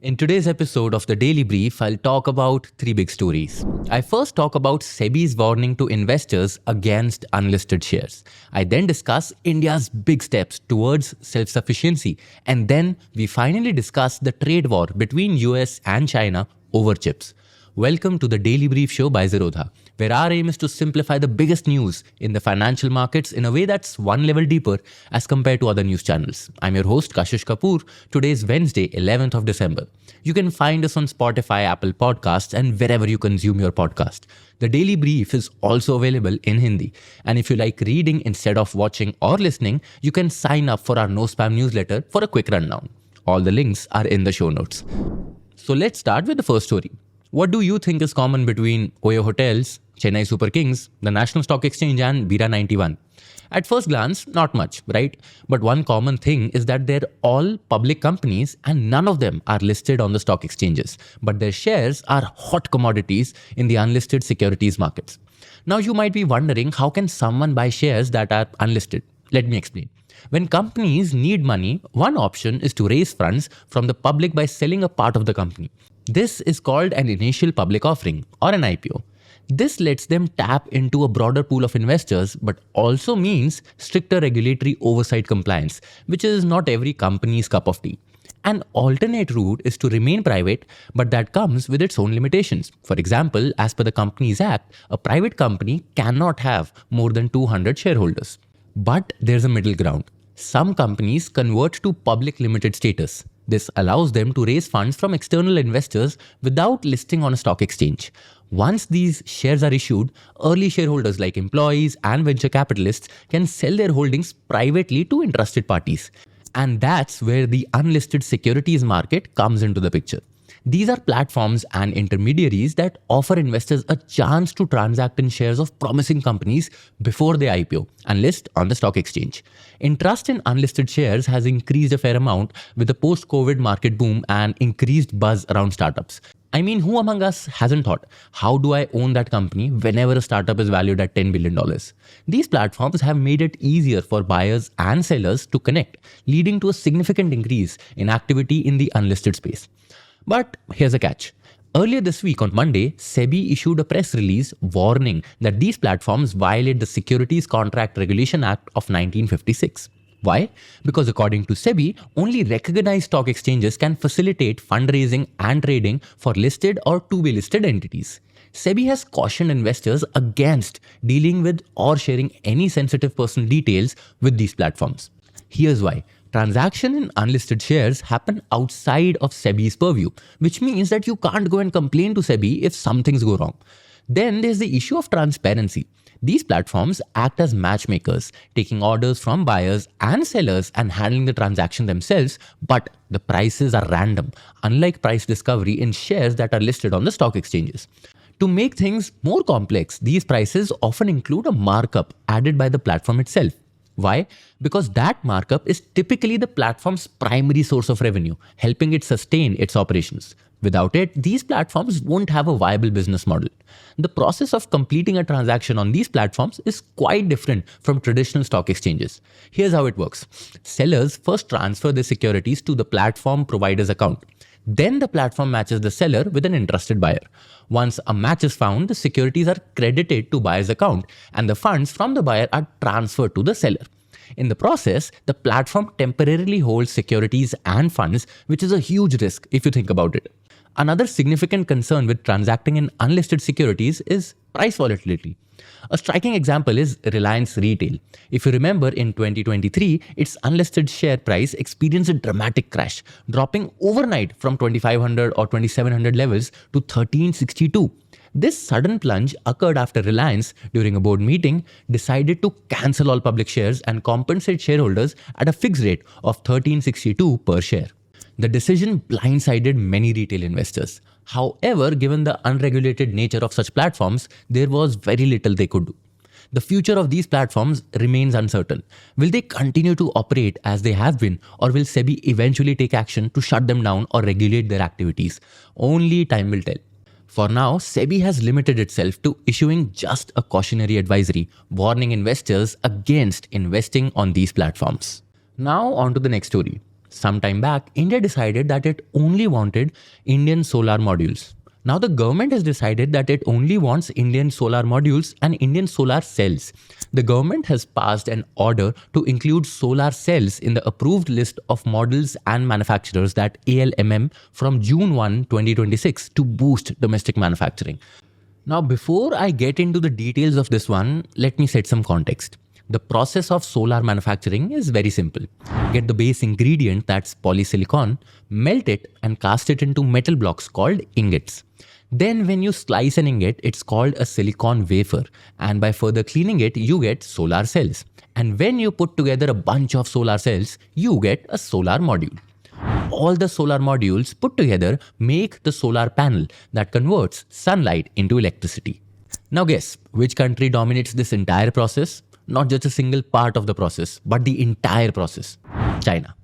In today's episode of the Daily Brief, I'll talk about three big stories. I first talk about SEBI's warning to investors against unlisted shares. I then discuss India's big steps towards self-sufficiency. And then we finally discuss the trade war between US and China over chips. Welcome to the Daily Brief show by Zerodha, where our aim is to simplify the biggest news in the financial markets in a way that's one level deeper as compared to other news channels. I'm your host, Kashish Kapoor. Today is Wednesday, 11th of December. You can find us on Spotify, Apple Podcasts, and wherever you consume your podcast. The Daily Brief is also available in Hindi. And if you like reading instead of watching or listening, you can sign up for our no spam newsletter for a quick rundown. All the links are in the show notes. So let's start with the first story. What do you think is common between Oyo Hotels, Chennai Super Kings, the National Stock Exchange and Bira 91? At first glance, not much, right? But one common thing is that they're all public companies and none of them are listed on the stock exchanges. But their shares are hot commodities in the unlisted securities markets. Now you might be wondering, how can someone buy shares that are unlisted? Let me explain. When companies need money, one option is to raise funds from the public by selling a part of the company. This is called an initial public offering or an IPO. This lets them tap into a broader pool of investors, but also means stricter regulatory oversight compliance, which is not every company's cup of tea. An alternate route is to remain private, but that comes with its own limitations. For example, as per the Companies Act, a private company cannot have more than 200 shareholders. But there's a middle ground. Some companies convert to public limited status. This allows them to raise funds from external investors without listing on a stock exchange. Once these shares are issued, early shareholders like employees and venture capitalists can sell their holdings privately to interested parties. And that's where the unlisted securities market comes into the picture. These are platforms and intermediaries that offer investors a chance to transact in shares of promising companies before they IPO and list on the stock exchange. Interest in unlisted shares has increased a fair amount with the post-COVID market boom and increased buzz around startups. I mean, who among us hasn't thought, how do I own that company whenever a startup is valued at $10 billion? These platforms have made it easier for buyers and sellers to connect, leading to a significant increase in activity in the unlisted space. But here's a catch. Earlier this week on Monday, SEBI issued a press release warning that these platforms violate the Securities Contract Regulation Act of 1956. Why? Because according to SEBI, only recognized stock exchanges can facilitate fundraising and trading for listed or to-be listed entities. SEBI has cautioned investors against dealing with or sharing any sensitive personal details with these platforms. Here's why. Transactions in unlisted shares happen outside of SEBI's purview, which means that you can't go and complain to SEBI if some things go wrong. Then there's the issue of transparency. These platforms act as matchmakers, taking orders from buyers and sellers and handling the transaction themselves, but the prices are random, unlike price discovery in shares that are listed on the stock exchanges. To make things more complex, these prices often include a markup added by the platform itself. Why? Because that markup is typically the platform's primary source of revenue, helping it sustain its operations. Without it, these platforms won't have a viable business model. The process of completing a transaction on these platforms is quite different from traditional stock exchanges. Here's how it works. Sellers first transfer their securities to the platform provider's account. Then the platform matches the seller with an interested buyer. Once a match is found, the securities are credited to buyer's account and the funds from the buyer are transferred to the seller. In the process, the platform temporarily holds securities and funds, which is a huge risk if you think about it. Another significant concern with transacting in unlisted securities is price volatility. A striking example is Reliance Retail. If you remember, in 2023, its unlisted share price experienced a dramatic crash, dropping overnight from 2,500 or 2,700 levels to 1,362. This sudden plunge occurred after Reliance, during a board meeting, decided to cancel all public shares and compensate shareholders at a fixed rate of 1,362 per share. The decision blindsided many retail investors. However, given the unregulated nature of such platforms, there was very little they could do. The future of these platforms remains uncertain. Will they continue to operate as they have been, or will SEBI eventually take action to shut them down or regulate their activities? Only time will tell. For now, SEBI has limited itself to issuing just a cautionary advisory, warning investors against investing on these platforms. Now on to the next story. Sometime back, India decided that it only wanted Indian solar modules. Now the government has decided that it only wants Indian solar modules and Indian solar cells. The government has passed an order to include solar cells in the approved list of models and manufacturers, that ALMM, from June 1, 2026 to boost domestic manufacturing. Now, before I get into the details of this one, let me set some context. The process of solar manufacturing is very simple. Get the base ingredient, that's polysilicon, melt it and cast it into metal blocks called ingots. Then when you slice an ingot, it's called a silicon wafer, and by further cleaning it, you get solar cells. And when you put together a bunch of solar cells, you get a solar module. All the solar modules put together make the solar panel that converts sunlight into electricity. Now guess, which country dominates this entire process? Not just a single part of the process, but the entire process. China.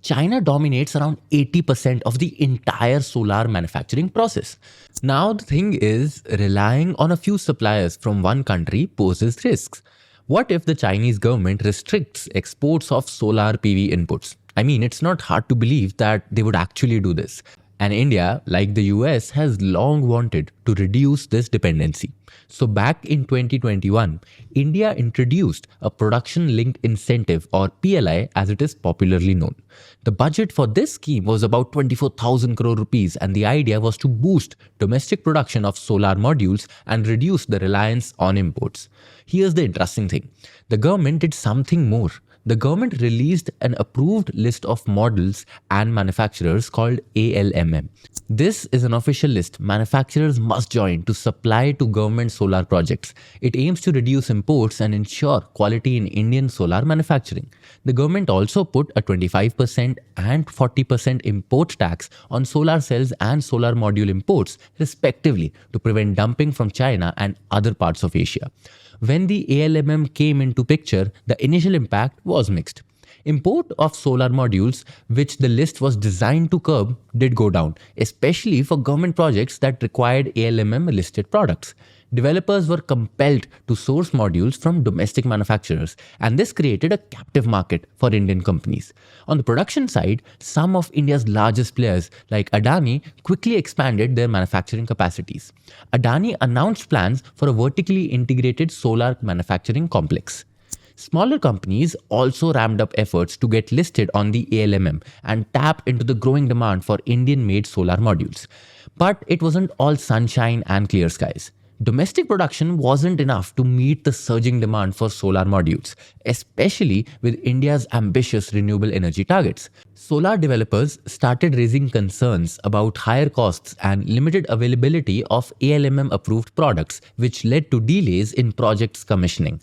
China dominates around 80% of the entire solar manufacturing process. Now the thing is, relying on a few suppliers from one country poses risks. What if the Chinese government restricts exports of solar PV inputs? I mean, it's not hard to believe that they would actually do this. And India, like the US, has long wanted to reduce this dependency. So back in 2021, India introduced a production-linked incentive, or PLI as it is popularly known. The budget for this scheme was about 24,000 crore rupees, and the idea was to boost domestic production of solar modules and reduce the reliance on imports. Here's the interesting thing. The government did something more. The government released an approved list of models and manufacturers called ALMM. This is an official list manufacturers must join to supply to government solar projects. It aims to reduce imports and ensure quality in Indian solar manufacturing. The government also put a 25% and 40% import tax on solar cells and solar module imports, respectively, to prevent dumping from China and other parts of Asia. When the ALMM came into picture, the initial impact was mixed. Import of solar modules, which the list was designed to curb, did go down, especially for government projects that required ALMM listed products. Developers were compelled to source modules from domestic manufacturers, and this created a captive market for Indian companies. On the production side, some of India's largest players like Adani quickly expanded their manufacturing capacities. Adani announced plans for a vertically integrated solar manufacturing complex. Smaller companies also ramped up efforts to get listed on the ALMM and tap into the growing demand for Indian-made solar modules. But it wasn't all sunshine and clear skies. Domestic production wasn't enough to meet the surging demand for solar modules, especially with India's ambitious renewable energy targets. Solar developers started raising concerns about higher costs and limited availability of ALMM-approved products, which led to delays in projects commissioning.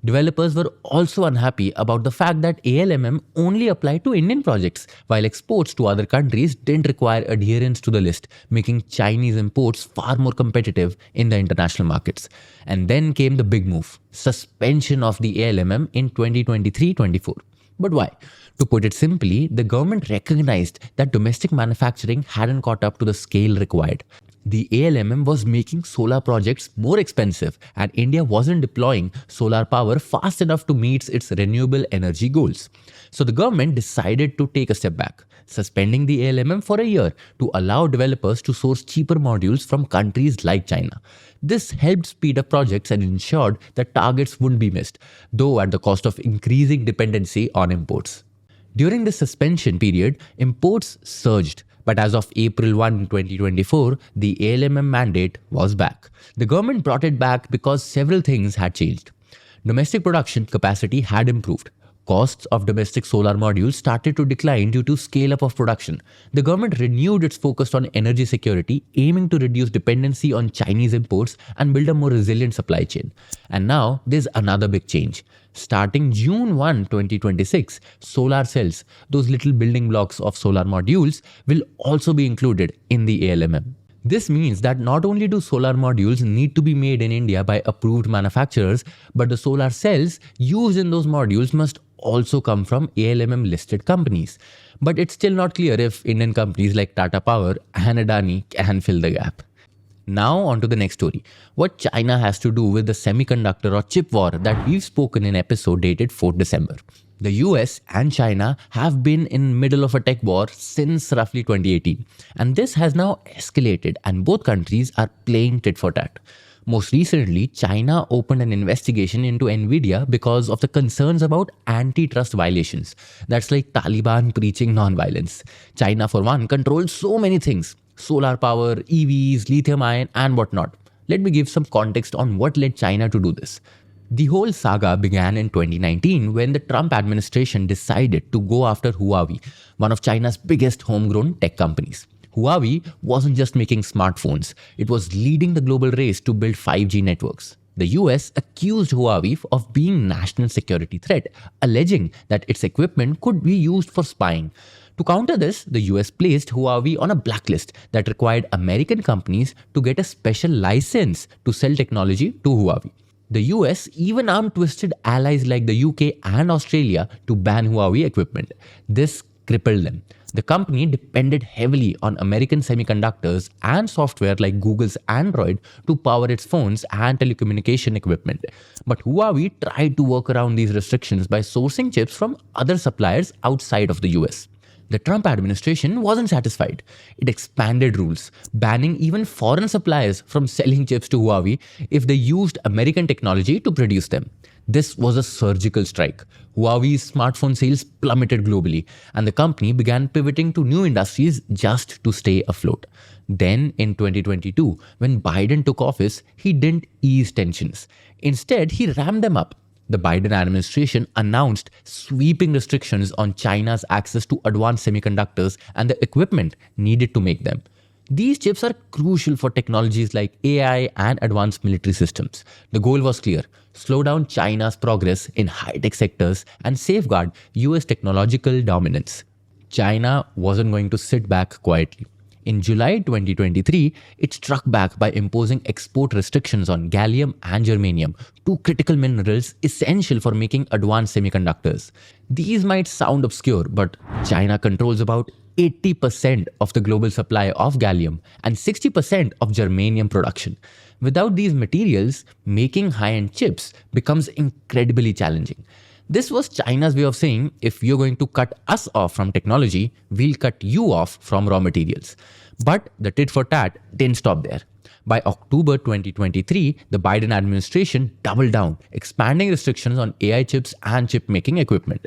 Developers were also unhappy about the fact that ALMM only applied to Indian projects, while exports to other countries didn't require adherence to the list, making Chinese imports far more competitive in the international markets. And then came the big move, suspension of the ALMM in 2023-24. But why? To put it simply, the government recognized that domestic manufacturing hadn't caught up to the scale required. The ALMM was making solar projects more expensive, and India wasn't deploying solar power fast enough to meet its renewable energy goals. So the government decided to take a step back, suspending the ALMM for a year to allow developers to source cheaper modules from countries like China. This helped speed up projects and ensured that targets wouldn't be missed, though at the cost of increasing dependency on imports. During the suspension period, imports surged. But as of April 1, 2024, the ALMM mandate was back. The government brought it back because several things had changed. Domestic production capacity had improved. Costs of domestic solar modules started to decline due to scale-up of production. The government renewed its focus on energy security, aiming to reduce dependency on Chinese imports and build a more resilient supply chain. And now, there's another big change. Starting June 1, 2026, solar cells, those little building blocks of solar modules, will also be included in the ALMM. This means that not only do solar modules need to be made in India by approved manufacturers, but the solar cells used in those modules must also come from ALMM listed companies. But it's still not clear if Indian companies like Tata Power and Adani can fill the gap. Now on to the next story. What China has to do with the semiconductor or chip war that we've spoken in episode dated 4th December. The US and China have been in middle of a tech war since roughly 2018, and this has now escalated and both countries are playing tit for tat. Most recently, China opened an investigation into Nvidia because of the concerns about antitrust violations. That's like Taliban preaching non-violence. China, for one, controls so many things: solar power, EVs, lithium ion, and whatnot. Let me give some context on what led China to do this. The whole saga began in 2019 when the Trump administration decided to go after Huawei, one of China's biggest homegrown tech companies. Huawei wasn't just making smartphones, it was leading the global race to build 5G networks. The US accused Huawei of being national security threat, alleging that its equipment could be used for spying. To counter this, the US placed Huawei on a blacklist that required American companies to get a special license to sell technology to Huawei. The US even arm twisted allies like the UK and Australia to ban Huawei equipment. This crippled them. The company depended heavily on American semiconductors and software like Google's Android to power its phones and telecommunication equipment. But Huawei tried to work around these restrictions by sourcing chips from other suppliers outside of the US. The Trump administration wasn't satisfied. It expanded rules, banning even foreign suppliers from selling chips to Huawei if they used American technology to produce them. This was a surgical strike. Huawei's smartphone sales plummeted globally, and the company began pivoting to new industries just to stay afloat. Then, in 2022, when Biden took office, he didn't ease tensions. Instead, he ramped them up. The Biden administration announced sweeping restrictions on China's access to advanced semiconductors and the equipment needed to make them. These chips are crucial for technologies like AI and advanced military systems. The goal was clear: slow down China's progress in high-tech sectors and safeguard US technological dominance. China wasn't going to sit back quietly. In July 2023, it struck back by imposing export restrictions on gallium and germanium, two critical minerals essential for making advanced semiconductors. These might sound obscure, but China controls about 80% of the global supply of gallium and 60% of germanium production. Without these materials, making high-end chips becomes incredibly challenging. This was China's way of saying, if you're going to cut us off from technology, we'll cut you off from raw materials. But the tit for tat didn't stop there. By October 2023, the Biden administration doubled down, expanding restrictions on AI chips and chip making equipment.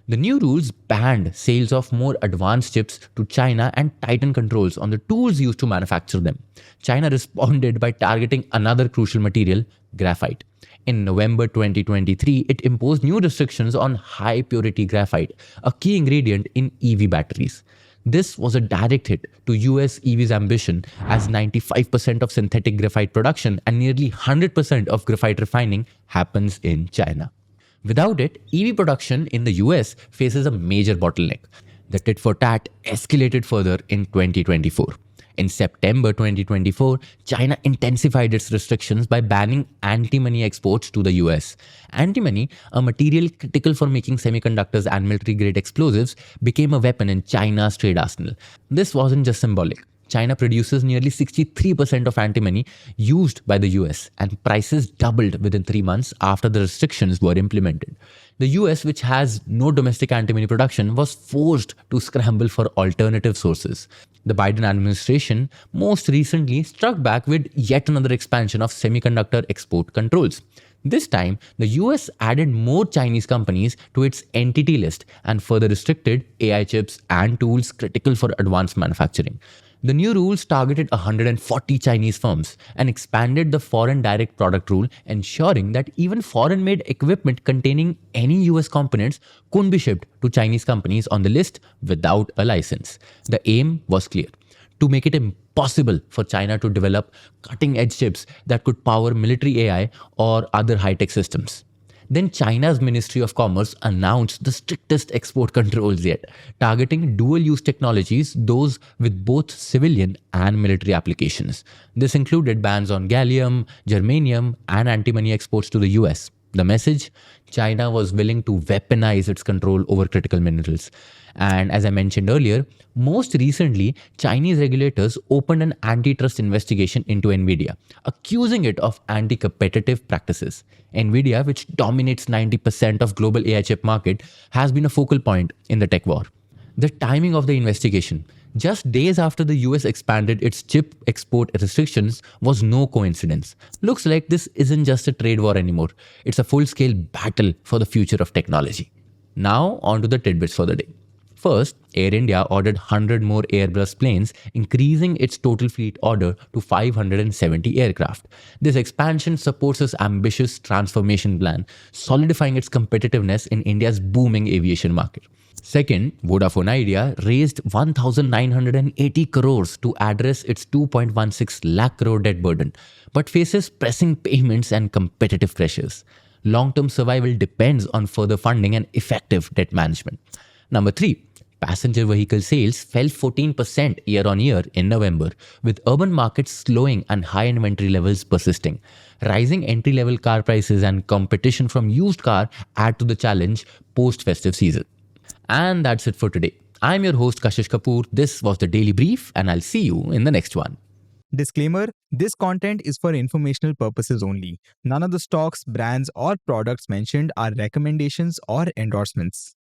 The new rules banned sales of more advanced chips to China and tightened controls on the tools used to manufacture them. China responded by targeting another crucial material, graphite. In November 2023, it imposed new restrictions on high-purity graphite, a key ingredient in EV batteries. This was a direct hit to US EV's ambition, as 95% of synthetic graphite production and nearly 100% of graphite refining happens in China. Without it, EV production in the US faces a major bottleneck. The tit for tat escalated further in 2024. In September 2024, China intensified its restrictions by banning antimony exports to the US. Antimony, a material critical for making semiconductors and military-grade explosives, became a weapon in China's trade arsenal. This wasn't just symbolic. China produces nearly 63% of antimony used by the US, and prices doubled within 3 months after the restrictions were implemented. The US, which has no domestic antimony production, was forced to scramble for alternative sources. The Biden administration most recently struck back with yet another expansion of semiconductor export controls. This time, the US added more Chinese companies to its entity list and further restricted AI chips and tools critical for advanced manufacturing. The new rules targeted 140 Chinese firms and expanded the foreign direct product rule, ensuring that even foreign-made equipment containing any US components couldn't be shipped to Chinese companies on the list without a license. The aim was clear: to make it impossible for China to develop cutting-edge chips that could power military AI or other high-tech systems. Then China's Ministry of Commerce announced the strictest export controls yet, targeting dual-use technologies, those with both civilian and military applications. This included bans on gallium, germanium, and antimony exports to the US. The message: China was willing to weaponize its control over critical minerals. And as I mentioned earlier, most recently, Chinese regulators opened an antitrust investigation into Nvidia, accusing it of anti competitive practices. Nvidia, which dominates 90% of global AI chip market, has been a focal point in the tech war. The timing of the investigation, just days after the US expanded its chip export restrictions, was no coincidence. Looks like this isn't just a trade war anymore, it's a full scale battle for the future of technology. Now, on to the tidbits for the day. First, Air India ordered 100 more Airbus planes, increasing its total fleet order to 570 aircraft. This expansion supports its ambitious transformation plan, solidifying its competitiveness in India's booming aviation market. Second, Vodafone Idea raised 1,980 crores to address its 2.16 lakh crore debt burden, but faces pressing payments and competitive pressures. Long-term survival depends on further funding and effective debt management. Number 3, passenger vehicle sales fell 14% year on year in November, with urban markets slowing and high inventory levels persisting. Rising entry-level car prices and competition from used car add to the challenge post-festive season. And that's it for today. I'm your host Kashish Kapoor. This was the Daily Brief, and I'll see you in the next one. Disclaimer: this content is for informational purposes only. None of the stocks, brands, or products mentioned are recommendations or endorsements.